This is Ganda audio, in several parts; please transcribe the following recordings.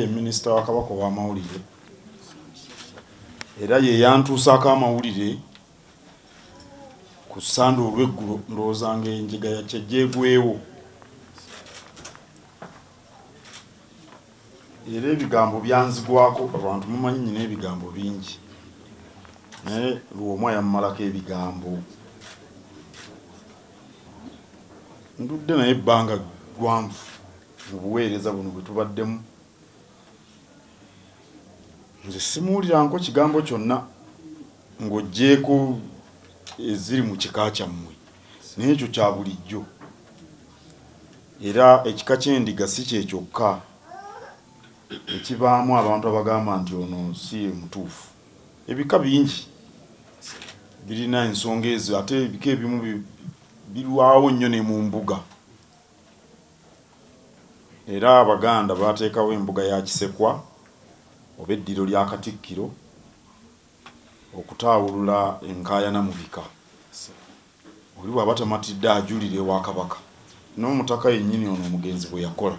Minisita wa Kabaka w'amawulire era ye yantuusaako amawulire ku ssande olw'eggulo ndowooza ng'enjiga yakyejjeegwewo era ebigambo byanzigwako abantu mumanyi nyina ebigambo bingi naye Lwomwa yammalako ebigambo ndudde naye ebbanga ggwanvu mu buweereza buno bwe tubaddemu nze simuwuliranko kigambo kyonna ng'oggyeko eziri mu kika kyammwe naye ekyo kya bulijjo era ekika ky'endiga si kye kyokka ekibaamu abantu abagamba nti ono si mutuufu ebika bingi birina ensonga ezo ate ebika ebimu birwawo nnyo ne mu mbuga era Abaganda baateekawo embuga ya Kisekwa oba eddiro lya Katikkiro okutaawulula enkaayana mu bika oli bw'aba tamatidde ajulire ewa Kabaka n'omutaka yennyini ono omugenzi bwe yakola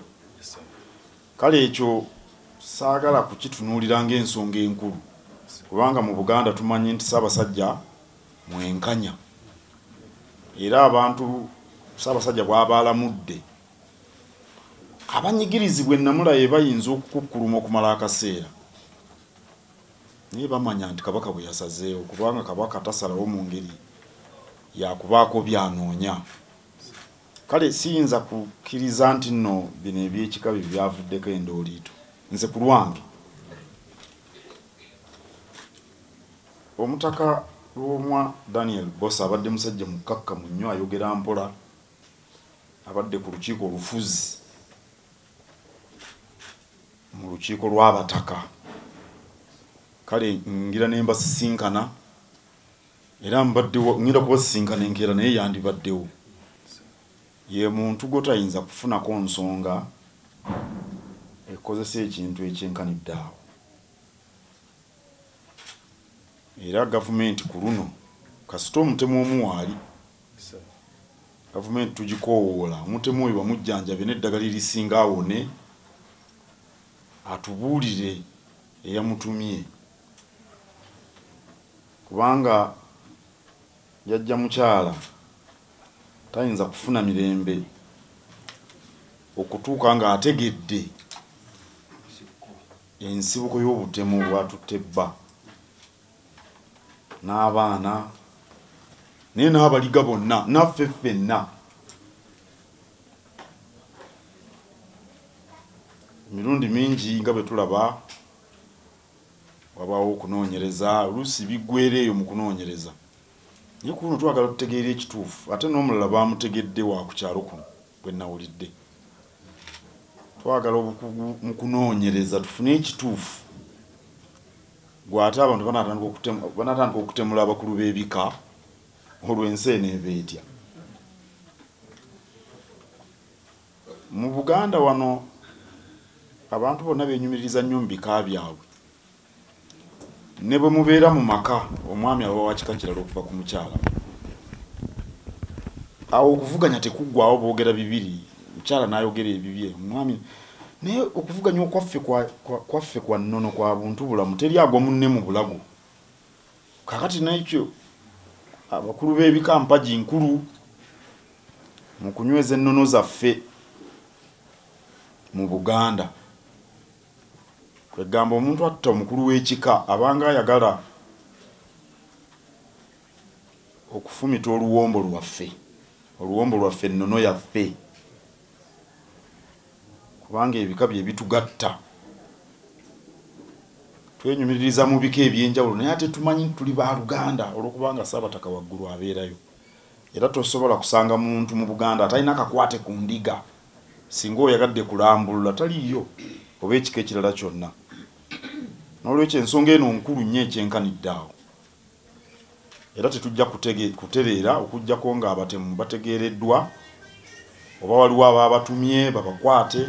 kale ekyo saagala kukitunuulira ng'ensonga enkulu kubanga mu Buganda tumanyi nti Ssaabasajja mwenkanya era abantu Ssaabasajja bw'aba alamudde abanyigirizibwa ennamulaye bayinza okukukkuluma okumala akaseera naye bamanya nti Kabaka bwe yasazeewo kubanga Kabaka tasalawo mu ngeri yakubaako byanoonya kale siyinza kukkiriza nti nno bino ebyekika bye byavuddeko endooliito nze ku lwange omutaka Lwomwa Daniel Bosa abadde musajja mukkakkamu nnyo ayogera mpola abadde ku lukiiko olufuzi mu lukiiko lw'abataka kale ngira ne mbasisinkana era mbaddewo ngira kubasisinkana enkeera naye yandibaddewo ye muntu gotayinza kufunako nsonga ekozesa ekintu ekyenkanidde awo era gavumenti ku luno kasita omutemu omuwaali gavumenti tugikoowoola omutemu oyo bamujjanjabe n'eddagala erisinga awone atubuulire eyamutumye kubanga yajja mukyala tayinza kufuna mirembe okutuuka nga ategedde ensibuko y'obutemu bwatutte bba n'abaana naye n'abaliga bonna naffe ffenna emirundi mingi nga bwe tulaba wabaawo okunoonyereza oluusi biggweera eyo mu kunoonyereza naye kuno twagala tutegeera ekituufu ate n'omulala baamutegedde wa ku kyalo kuno bwe nawulidde twagala obukugu mu kunoonyereza tufune ekituufu gwate abantu banatandika okutemula abakulu b'ebika olw'ensi eneeba etya mu Buganda wano abantu bonna beenyumiriza nnyo mu bika byabwe ne bwe mubeera mu maka omwami aba wa kika kirala okuva ku mukyala awo okuvuganya tekuggwawo boogera bibiri mukyala n'ayogera ebibye omwami naye okuvuganya kwaffe kwa nnono kwa buntu bulamu teri agwa munne mu bulago kakati n'ekyo abakulu b'ebika mpagi nkulu mu kunyweza ennono zaffe mu Buganda kwegamba omuntu atta omukulu w'ekika abanga ayagala okufumita oluwombo lwaffe ennono yaffe, kubanga ebika bye bitugatta. Twenyumiririza mu bika ebyenjawulo naye ate tumanyi tuli ba Luganda olwokubanga Ssaabataka waggulu abeerayo. Era tosobola kusanga muntu mu Buganda atalina kakwate ku ndiga singa oyagadde kulambulula taliyo oba ekika ekirala kyonna. N'olwekyo ensonga eno nkulu nnyo ekyenkanidde awo. Era tetujja kutereera okuggyako ng'abatemu bategeereddwa oba waliwo abaabatumye babakwate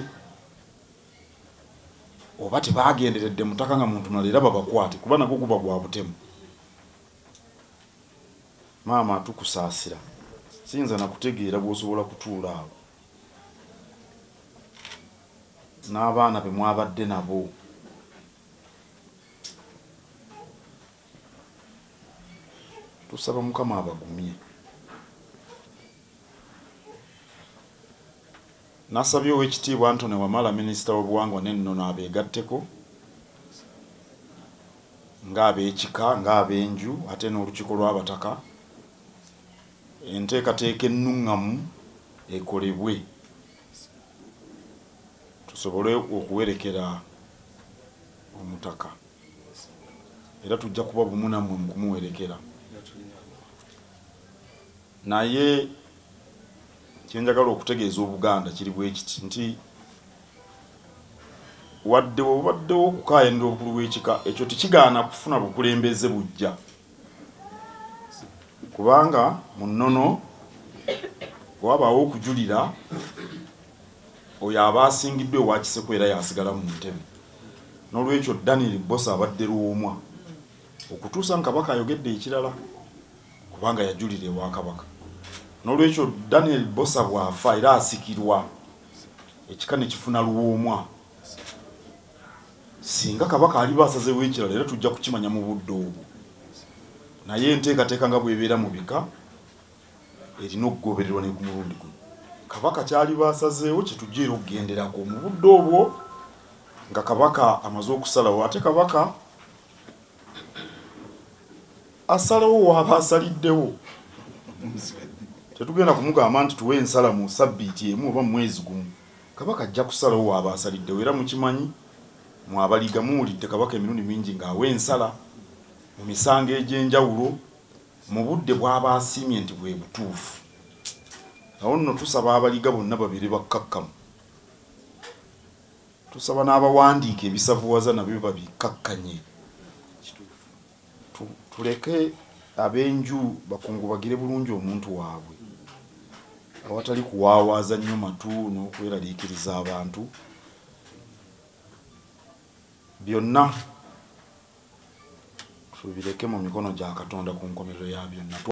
oba tebagenderedde mutaka nga muntu mulala era babakwate, kuba nagwo guba gwa butemu. Maama tukusaasira, siyinza nakutegeera bw'osobola kutuula awo n'abaana be mwabadde nabo. Tusaba Mukama abagumye. Nasabye Oweekitiibwa Anthony Wamala, minisita w'obuwangwa n'ennono, abeegatteko ng'ab'ekika ng'ab'enju ate n'olukiiko lw'abataka. Enteekateeka ennuŋŋamu ekolebwe tusobole okuwerekera omutaka, era tujja kuba bumu nammwe mu kumuwerekera. Naye kyenjagala okutegeeza Obuganda kiri bwe kiti nti wadde obaddewo okukaayanira obukulu bw'ekika, ekyo tekigaana kufuna bukulembeze bujja, kubanga mu nnono wabaawo okujulira oyo aba asingiddwa ewa Kisekwe era yasigala mu ntebe. N'olwekyo Daniel Bosса abadde Lwomwa okutuusa nga Kabaka ayogedde ekirala, kubanga yajulira ewa Kabaka. N'olwekyo Daniel Bossa bw'afa era asikirwa ekika ne kifuna Lwomwa, singa Kabaka aliba asazeewo ekirala era tujja kukimanya mu budde obwo. Naye enteekateeka nga bw'ebeera mu bika erina okugobererwa ne ku mulundi guno. Kabaka kyaliba asazeewo kye tujja era okugenderako mu budde obwo nga Kabaka amaze okusalawo. Ate Kabaka asalawo waba asaliddewo, tetugenda kumugamba nti tuwe ensala mu sabbiiti emu oba mu mwezi gumu. Kabaka ajja kusalawo waba asaliddewo, era mukimanyi mu abaliga muwulidde Kabaka emirundi mingi ng'awa ensala mu misango egy'enjawulo mu budde bw'aba asiimye nti bwe butuufu. Awo nno tusaba abaliga bonna babeere bakkakkamu, tusaba n'abawandiika ebisavuwaza nabyo babikkakkanye. Tuleke ab'enju bakungubagire bulungi omuntu waabwe awatali kuwaawaaza nnyo matu n'okweraliikiriza abantu. Byonna tubireke mu mikono gya Katonda ku nkomerero ya byonna.